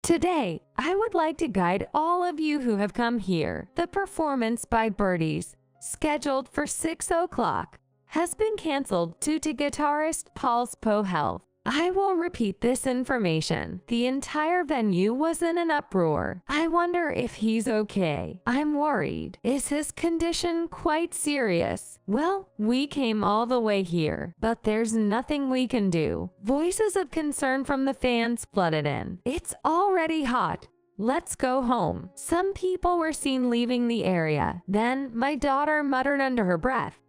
Today, I would like to guide all of you who have come here. The performance by Birdies, scheduled for 6 o'clock, has been canceled due to guitarist Paul's poor health. I will repeat this information. The entire venue was in an uproar. I wonder if he's okay. I'm worried. Is his condition quite serious? Well, we came all the way here, but there's nothing we can do. Voices of concern from the fans flooded in. It's already hot. Let's go home. Some people were seen leaving the area. Then my daughter muttered under her breath,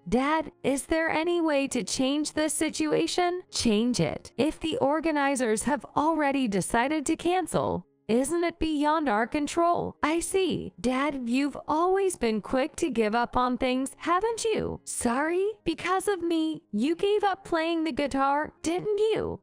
"Dad, is there any way to change this situation?" Change it. If the organizers have already decided to cancel, isn't it beyond our control? I see. Dad, you've always been quick to give up on things, haven't you? Sorry? Because of me, you gave up playing the guitar, didn't you?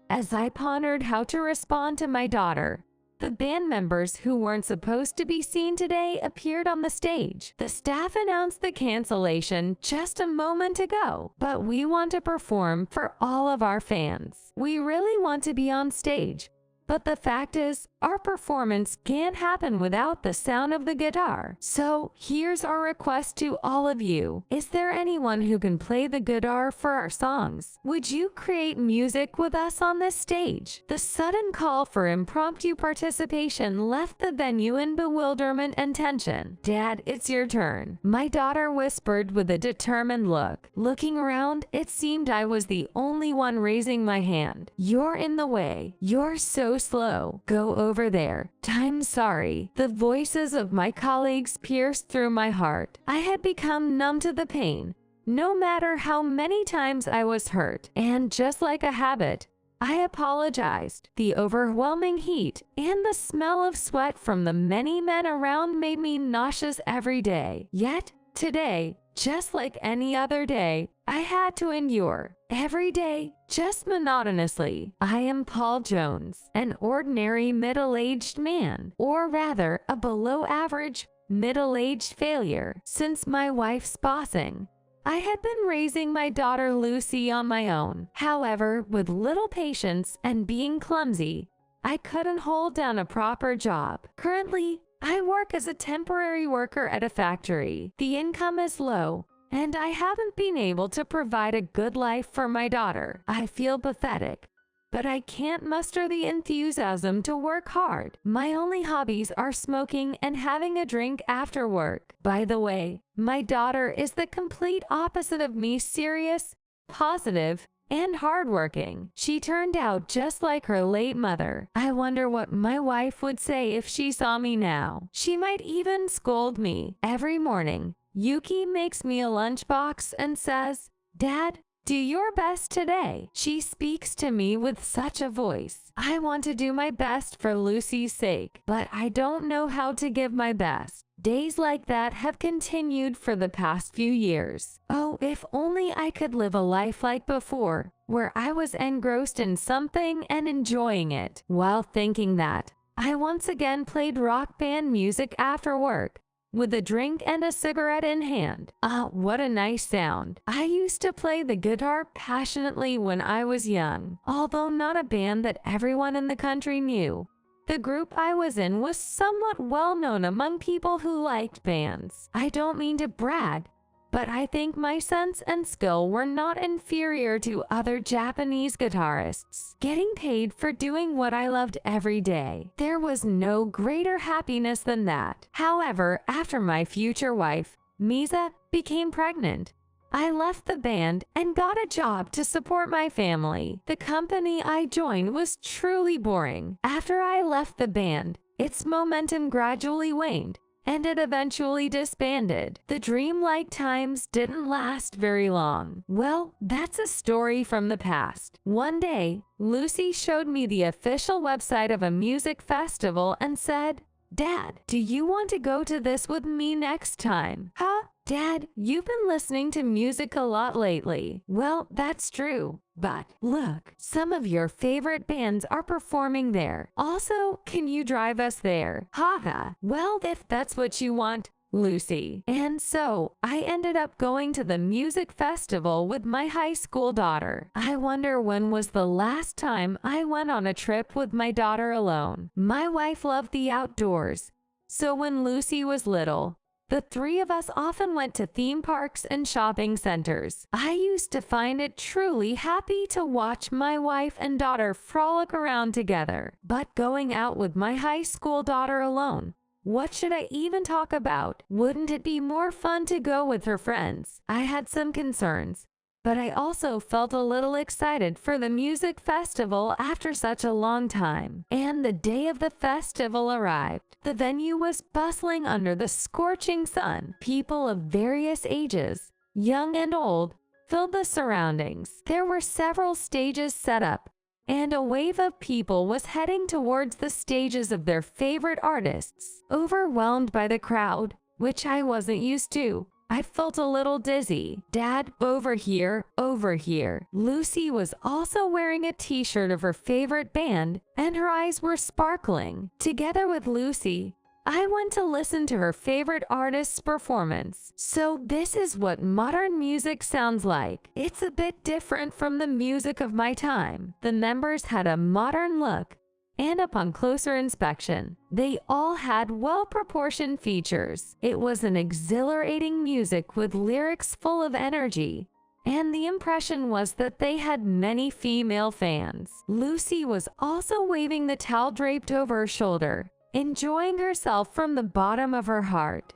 As I pondered how to respond to my daughter, the band members who weren't supposed to be seen today appeared on the stage. The staff announced the cancellation just a moment ago, but we want to perform for all of our fans. We really want to be on stage, but the fact is, our performance can't happen without the sound of the guitar. So here's our request to all of you. Is there anyone who can play the guitar for our songs? Would you create music with us on this stage? The sudden call for impromptu participation left the venue in bewilderment and tension. Dad, it's your turn, my daughter whispered with a determined look. Looking around, it seemed I was the only one raising my hand. You're in the way. You're so slow. Go over there. I'm sorry. The voices of my colleagues pierced through my heart. I had become numb to the pain, no matter how many times I was hurt. And just like a habit, I apologized. The overwhelming heat and the smell of sweat from the many men around made me nauseous every day. Yet, today, just like any other day, I had to endure. Every day, just monotonously. I am Paul Jones, an ordinary middle-aged man, or rather, a below-average, middle-aged failure. Since my wife's passing, I had been raising my daughter Lucy on my own. However, with little patience and being clumsy, I couldn't hold down a proper job. Currently, I work as a temporary worker at a factory. The income is low, and I haven't been able to provide a good life for my daughter. I feel pathetic, but I can't muster the enthusiasm to work hard. My only hobbies are smoking and having a drink after work. By the way, my daughter is the complete opposite of me, serious, positive, and hardworking. She turned out just like her late mother. I wonder what my wife would say if she saw me now. She might even scold me. Every morning, Yuki makes me a lunchbox and says, "Dad, do your best today." She speaks to me with such a voice. I want to do my best for Lucy's sake, but I don't know how to give my best. Days like that have continued for the past few years. Oh, if only I could live a life like before, where I was engrossed in something and enjoying it. While thinking that, I once again played rock band music after work, with a drink and a cigarette in hand. What a nice sound. I used to play the guitar passionately when I was young, although not a band that everyone in the country knew. The group I was in was somewhat well known among people who liked bands. I don't mean to brag, but I think my sense and skill were not inferior to other Japanese guitarists. Getting paid for doing what I loved every day, there was no greater happiness than that. However, after my future wife, Misa, became pregnant, I left the band and got a job to support my family. The company I joined was truly boring. After I left the band, its momentum gradually waned, and it eventually disbanded. The dreamlike times didn't last very long. Well, that's a story from the past. One day, Lucy showed me the official website of a music festival and said, "Dad, do you want to go to this with me next time?" Huh? Dad, you've been listening to music a lot lately. Well, that's true. But look, some of your favorite bands are performing there. Also, can you drive us there? Haha. Well, if that's what you want, Lucy. And so, I ended up going to the music festival with my high school daughter. I wonder when was the last time I went on a trip with my daughter alone. My wife loved the outdoors, so when Lucy was little, the three of us often went to theme parks and shopping centers. I used to find it truly happy to watch my wife and daughter frolic around together. But going out with my high school daughter alone, what should I even talk about? Wouldn't it be more fun to go with her friends? I had some concerns, but I also felt a little excited for the music festival after such a long time. And the day of the festival arrived. The venue was bustling under the scorching sun. People of various ages, young and old, filled the surroundings. There were several stages set up, and a wave of people was heading towards the stages of their favorite artists. Overwhelmed by the crowd, which I wasn't used to, I felt a little dizzy. Dad, over here, over here. Lucy was also wearing a t-shirt of her favorite band, and her eyes were sparkling. Together with Lucy, I went to listen to her favorite artist's performance. So this is what modern music sounds like. It's a bit different from the music of my time. The members had a modern look, and upon closer inspection, they all had well-proportioned features. It was an exhilarating music with lyrics full of energy, and the impression was that they had many female fans. Lucy was also waving the towel draped over her shoulder, enjoying herself from the bottom of her heart.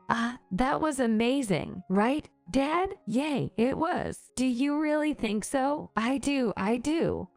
That was amazing, right, Dad? Yay, it was. Do you really think so? I do.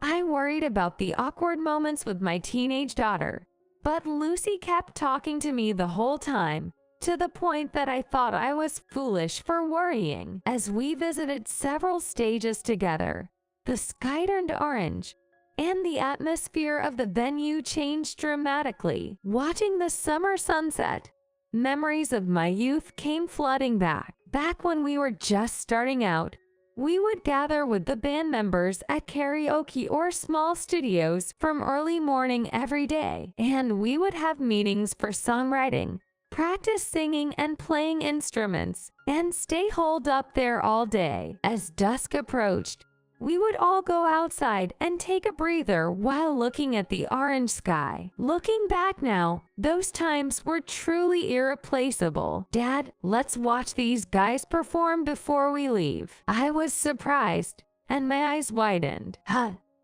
I worried about the awkward moments with my teenage daughter, but Lucy kept talking to me the whole time, to the point that I thought I was foolish for worrying. As we visited several stages together, the sky turned orange, and the atmosphere of the venue changed dramatically. Watching the summer sunset, memories of my youth came flooding back. Back when we were just starting out, we would gather with the band members at karaoke or small studios from early morning every day, and we would have meetings for songwriting, practice singing and playing instruments, and stay holed up there all day. As dusk approached, we would all go outside and take a breather while looking at the orange sky. Looking back now, those times were truly irreplaceable. Dad, let's watch these guys perform before we leave. I was surprised, and my eyes widened.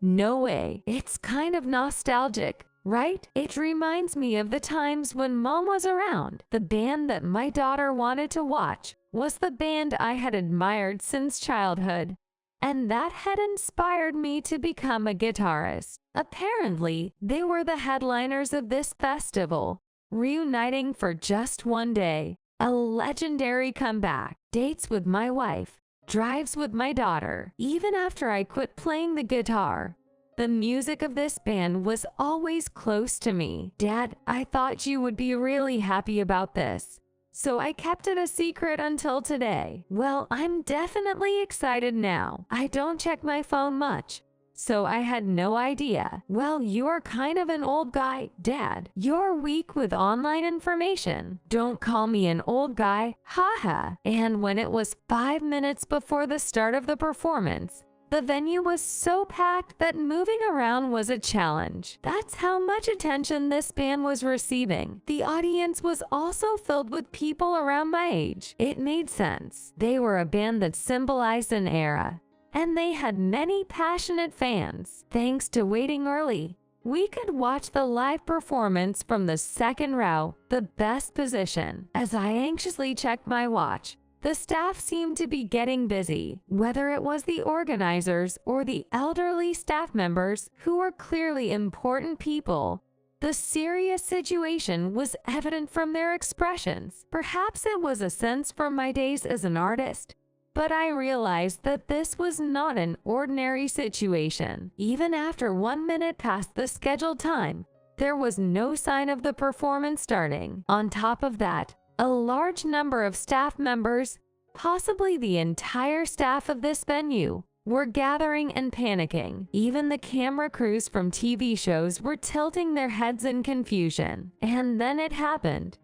No way. It's kind of nostalgic, right? It reminds me of the times when Mom was around. The band that my daughter wanted to watch was the band I had admired since childhood, and that had inspired me to become a guitarist. Apparently, they were the headliners of this festival, reuniting for just one day. A legendary comeback. Dates with my wife, drives with my daughter. Even after I quit playing the guitar, the music of this band was always close to me. Dad, I thought you would be really happy about this, so I kept it a secret until today. Well, I'm definitely excited now. I don't check my phone much, so I had no idea. Well, you're kind of an old guy, Dad. You're weak with online information. Don't call me an old guy, haha. And when it was 5 minutes before the start of the performance, the venue was so packed that moving around was a challenge. That's how much attention this band was receiving. The audience was also filled with people around my age. It made sense. They were a band that symbolized an era, and they had many passionate fans. Thanks to waiting early, we could watch the live performance from the second row, the best position. As I anxiously checked my watch, the staff seemed to be getting busy, whether it was the organizers or the elderly staff members who were clearly important people. The serious situation was evident from their expressions. Perhaps it was a sense from my days as an artist, but I realized that this was not an ordinary situation. Even after 1 minute past the scheduled time, there was no sign of the performance starting. On top of that, a large number of staff members, possibly the entire staff of this venue, were gathering and panicking. Even the camera crews from TV shows were tilting their heads in confusion. And then it happened.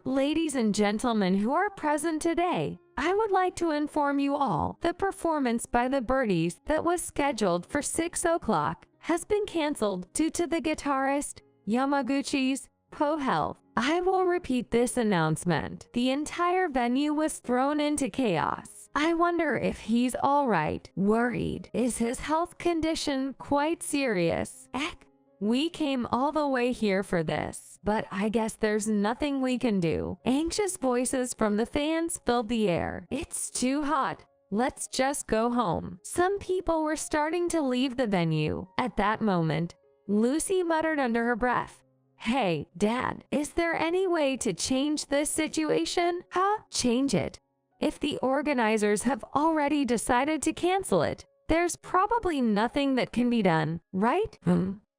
Ladies and gentlemen who are present today, I would like to inform you all the performance by the Birdies that was scheduled for 6 o'clock has been canceled due to the guitarist Yamaguchi's poor health. I will repeat this announcement. The entire venue was thrown into chaos. I wonder if he's all right. Worried. Is his health condition quite serious? Eck. We came all the way here for this, but I guess there's nothing we can do. Anxious voices from the fans filled the air. It's too hot. Let's just go home. Some people were starting to leave the venue. At that moment, Lucy muttered under her breath, "Hey, Dad, is there any way to change this situation?" "Huh? Change it? If the organizers have already decided to cancel it, there's probably nothing that can be done, right?"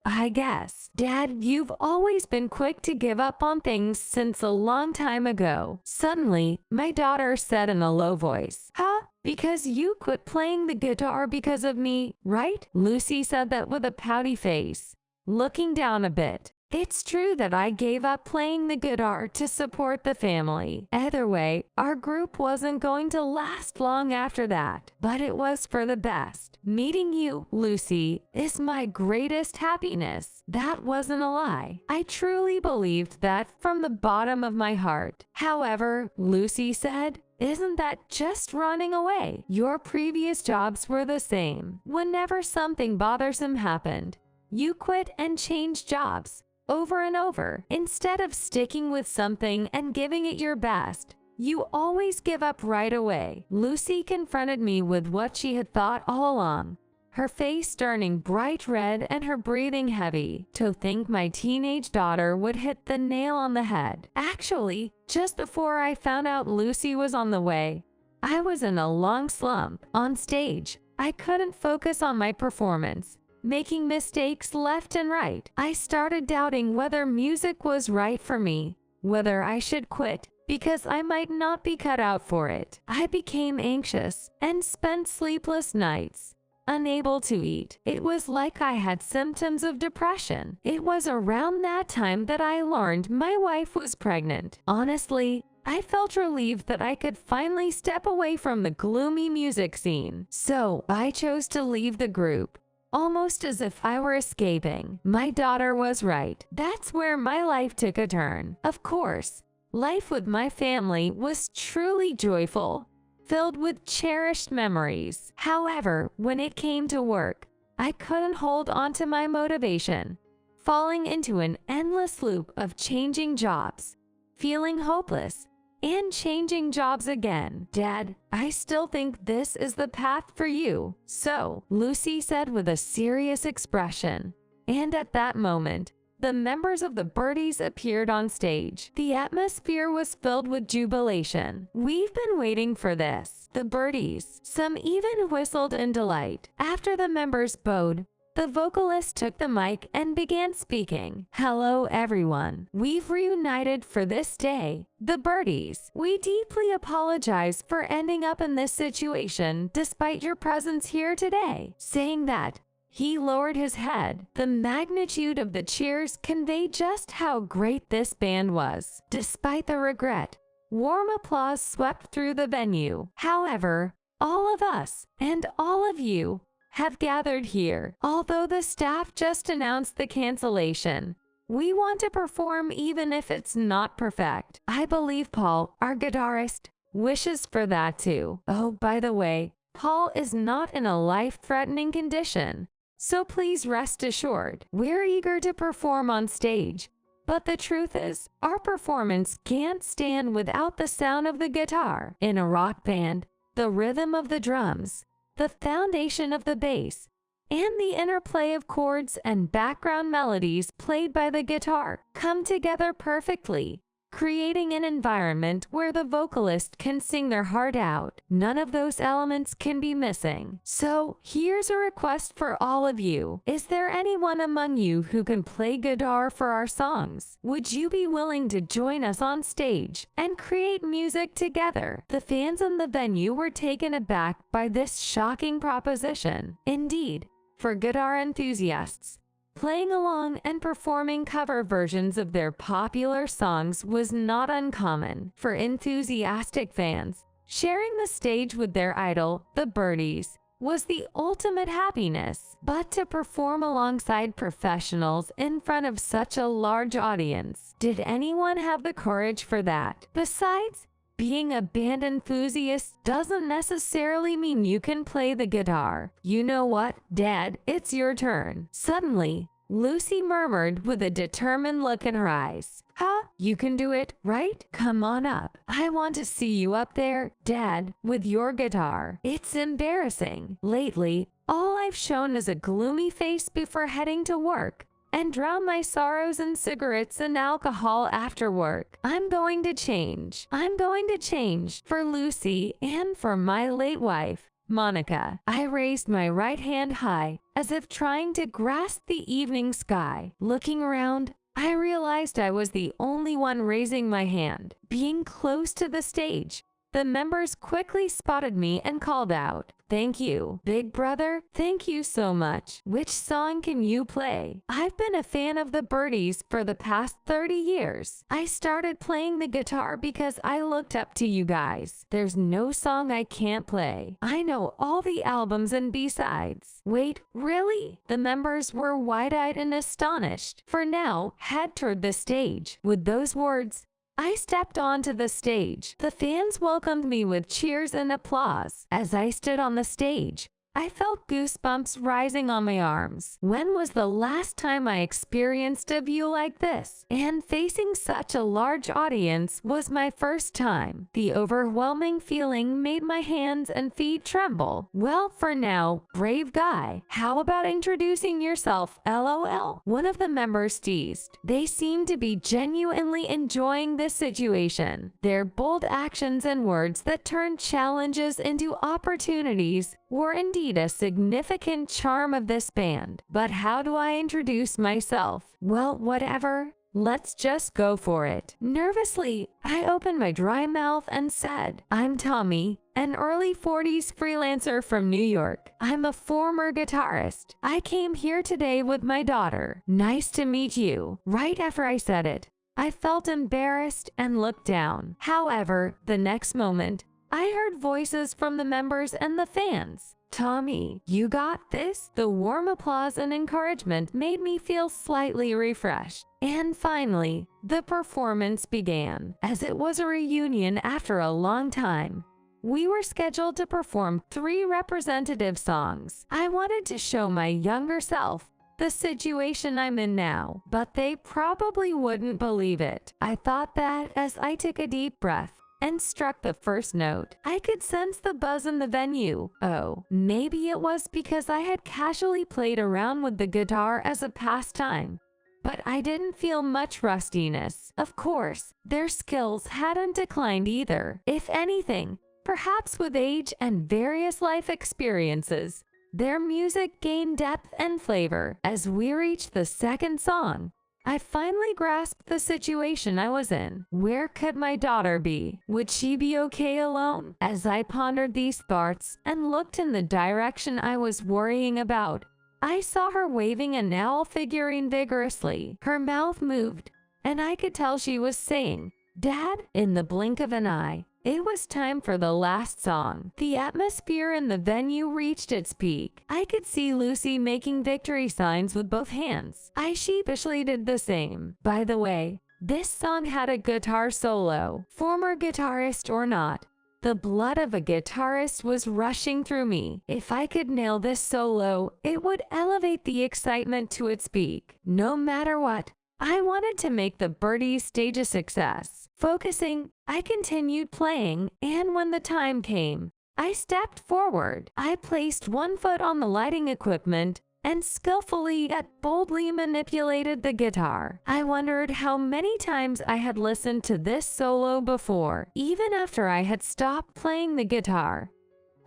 I guess. Dad, you've always been quick to give up on things since a long time ago. Suddenly, my daughter said in a low voice, "Huh? Because you quit playing the guitar because of me, right?" Lucy said that with a pouty face, looking down a bit. It's true that I gave up playing the guitar to support the family. Either way, our group wasn't going to last long after that, but it was for the best. Meeting you, Lucy, is my greatest happiness. That wasn't a lie. I truly believed that from the bottom of my heart. However, Lucy said, "Isn't that just running away? Your previous jobs were the same. Whenever something bothersome happened, you quit and changed jobs over and over. Instead of sticking with something and giving it your best, you always give up right away." Lucy confronted me with what she had thought all along, her face turning bright red and her breathing heavy. To think my teenage daughter would hit the nail on the head. Actually, just before I found out Lucy was on the way, I was in a long slump. On stage, I couldn't focus on my performance, making mistakes left and right. I started doubting whether music was right for me, whether I should quit, because I might not be cut out for it. I became anxious and spent sleepless nights, unable to eat. It was like I had symptoms of depression. It was around that time that I learned my wife was pregnant. Honestly, I felt relieved that I could finally step away from the gloomy music scene. So I chose to leave the group, almost as if I were escaping. My daughter was right. That's where my life took a turn. Of course, life with my family was truly joyful, filled with cherished memories. However, when it came to work, I couldn't hold on to my motivation, falling into an endless loop of changing jobs, feeling hopeless, and changing jobs again. "Dad, I still think this is the path for you. So," Lucy said with a serious expression. And at that moment, the members of the Birdies appeared on stage. The atmosphere was filled with jubilation. "We've been waiting for this." The Birdies. Some even whistled in delight. After the members bowed, the vocalist took the mic and began speaking. "Hello everyone. We've reunited for this day, the Birdies. We deeply apologize for ending up in this situation despite your presence here today." Saying that, he lowered his head. The magnitude of the cheers conveyed just how great this band was. Despite the regret, warm applause swept through the venue. However, all of us, and all of you, have gathered here. Although the staff just announced the cancellation, we want to perform even if it's not perfect. I believe Paul, our guitarist, wishes for that too. Oh, by the way, Paul is not in a life-threatening condition, so please rest assured. We're eager to perform on stage, but the truth is, our performance can't stand without the sound of the guitar. In a rock band, the rhythm of the drums, the foundation of the bass, and the interplay of chords and background melodies played by the guitar come together perfectly, creating an environment where the vocalist can sing their heart out. None of those elements can be missing. So, here's a request for all of you. Is there anyone among you who can play guitar for our songs? Would you be willing to join us on stage and create music together? The fans in the venue were taken aback by this shocking proposition. Indeed, for guitar enthusiasts, playing along and performing cover versions of their popular songs was not uncommon. For enthusiastic fans, sharing the stage with their idol, the Birdies, was the ultimate happiness. But to perform alongside professionals in front of such a large audience, did anyone have the courage for that? Besides, being a band enthusiast doesn't necessarily mean you can play the guitar. You know what, Dad? It's your turn. Suddenly, Lucy murmured with a determined look in her eyes. Huh? You can do it, right? Come on up. I want to see you up there, Dad, with your guitar. It's embarrassing. Lately, all I've shown is a gloomy face before heading to work, and drown my sorrows in cigarettes and alcohol after work. I'm going to change. I'm going to change for Lucy and for my late wife, Monica. I raised my right hand high, as if trying to grasp the evening sky. Looking around, I realized I was the only one raising my hand. Being close to the stage, the members quickly spotted me and called out, "Thank you, big brother. Thank you so much. Which song can you play?" I've been a fan of the Birdies for the past 30 years. I started playing the guitar because I looked up to you guys. There's no song I can't play. I know all the albums and B-sides. Wait, really? The members were wide-eyed and astonished. For now, head toward the stage. With those words, I stepped onto the stage. The fans welcomed me with cheers and applause. As I stood on the stage, I felt goosebumps rising on my arms. When was the last time I experienced a view like this? And facing such a large audience was my first time. The overwhelming feeling made my hands and feet tremble. Well, for now, brave guy, how about introducing yourself, LOL? One of the members teased. They seemed to be genuinely enjoying this situation. Their bold actions and words that turned challenges into opportunities were indeed a significant charm of this band. But how do I introduce myself? Well, whatever. Let's just go for it. Nervously, I opened my dry mouth and said, "I'm Tommy, an early 40s freelancer from New York. I'm a former guitarist. I came here today with my daughter. Nice to meet you." Right after I said it, I felt embarrassed and looked down. However, the next moment, I heard voices from the members and the fans. "Tommy, you got this?" The warm applause and encouragement made me feel slightly refreshed. And finally, the performance began. As it was a reunion after a long time, we were scheduled to perform 3 representative songs. I wanted to show my younger self the situation I'm in now, but they probably wouldn't believe it. I thought that as I took a deep breath and struck the first note, I could sense the buzz in the venue. Oh, maybe it was because I had casually played around with the guitar as a pastime, but I didn't feel much rustiness. Of course, their skills hadn't declined either. If anything, perhaps with age and various life experiences, their music gained depth and flavor. As we reached the second song, I finally grasped the situation I was in. Where could my daughter be? Would she be okay alone? As I pondered these thoughts and looked in the direction I was worrying about, I saw her waving an owl figurine vigorously. Her mouth moved, and I could tell she was saying, "Dad." In the blink of an eye, it was time for the last song. The atmosphere in the venue reached its peak. I could see Lucy making victory signs with both hands. I sheepishly did the same. By the way, this song had a guitar solo. Former guitarist or not, the blood of a guitarist was rushing through me. If I could nail this solo, it would elevate the excitement to its peak. No matter what, I wanted to make the Birdies stage a success. Focusing, I continued playing, and when the time came, I stepped forward. I placed one foot on the lighting equipment and skillfully yet boldly manipulated the guitar. I wondered how many times I had listened to this solo before, even after I had stopped playing the guitar.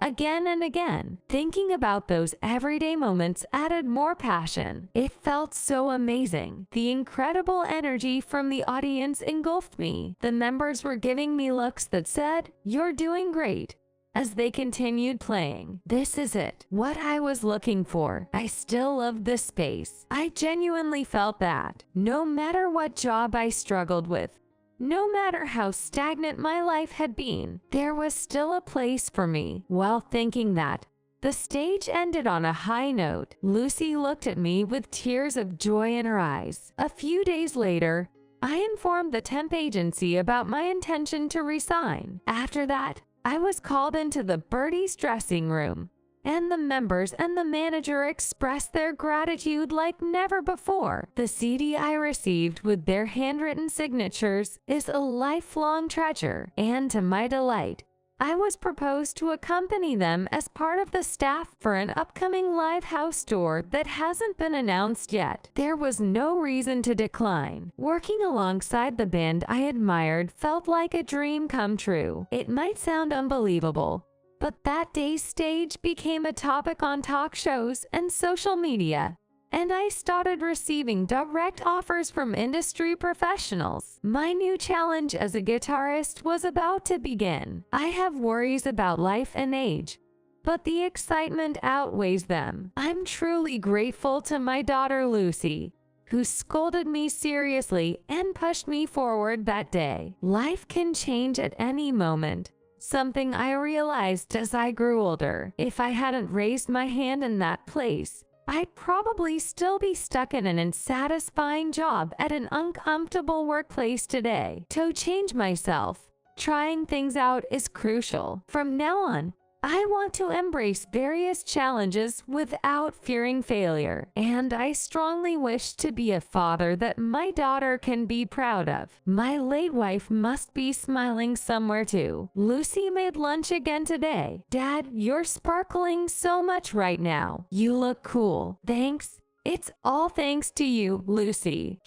Again and again, thinking about those everyday moments added more passion. It felt so amazing. The incredible energy from the audience engulfed me. The members were giving me looks that said, "You're doing great." As they continued playing, "This is it, what I was looking for." I still loved this space. I genuinely felt that, no matter what job I struggled with, no matter how stagnant my life had been, there was still a place for me. While thinking that, the stage ended on a high note. Lucy looked at me with tears of joy in her eyes. A few days later, I informed the temp agency about my intention to resign. After that, I was called into the Birdies dressing room, and the members and the manager expressed their gratitude like never before. The CD I received with their handwritten signatures is a lifelong treasure, and to my delight, I was proposed to accompany them as part of the staff for an upcoming live house tour that hasn't been announced yet. There was no reason to decline. Working alongside the band I admired felt like a dream come true. It might sound unbelievable, but that day's stage became a topic on talk shows and social media, and I started receiving direct offers from industry professionals. My new challenge as a guitarist was about to begin. I have worries about life and age, but the excitement outweighs them. I'm truly grateful to my daughter Lucy, who scolded me seriously and pushed me forward that day. Life can change at any moment, something I realized as I grew older. If I hadn't raised my hand in that place, I'd probably still be stuck in an unsatisfying job at an uncomfortable workplace today. To change myself, trying things out is crucial. From now on, I want to embrace various challenges without fearing failure, and I strongly wish to be a father that my daughter can be proud of. My late wife must be smiling somewhere too. Lucy made lunch again today. "Dad, you're sparkling so much right now. You look cool." "Thanks. It's all thanks to you, Lucy."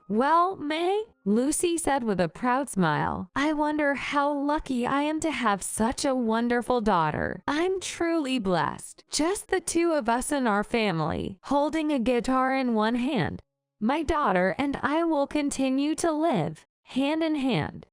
"Well, May," Lucy said with a proud smile, "I wonder how lucky I am to have such a wonderful daughter. I'm truly blessed. Just the two of us in our family, holding a guitar in one hand. My daughter and I will continue to live hand in hand."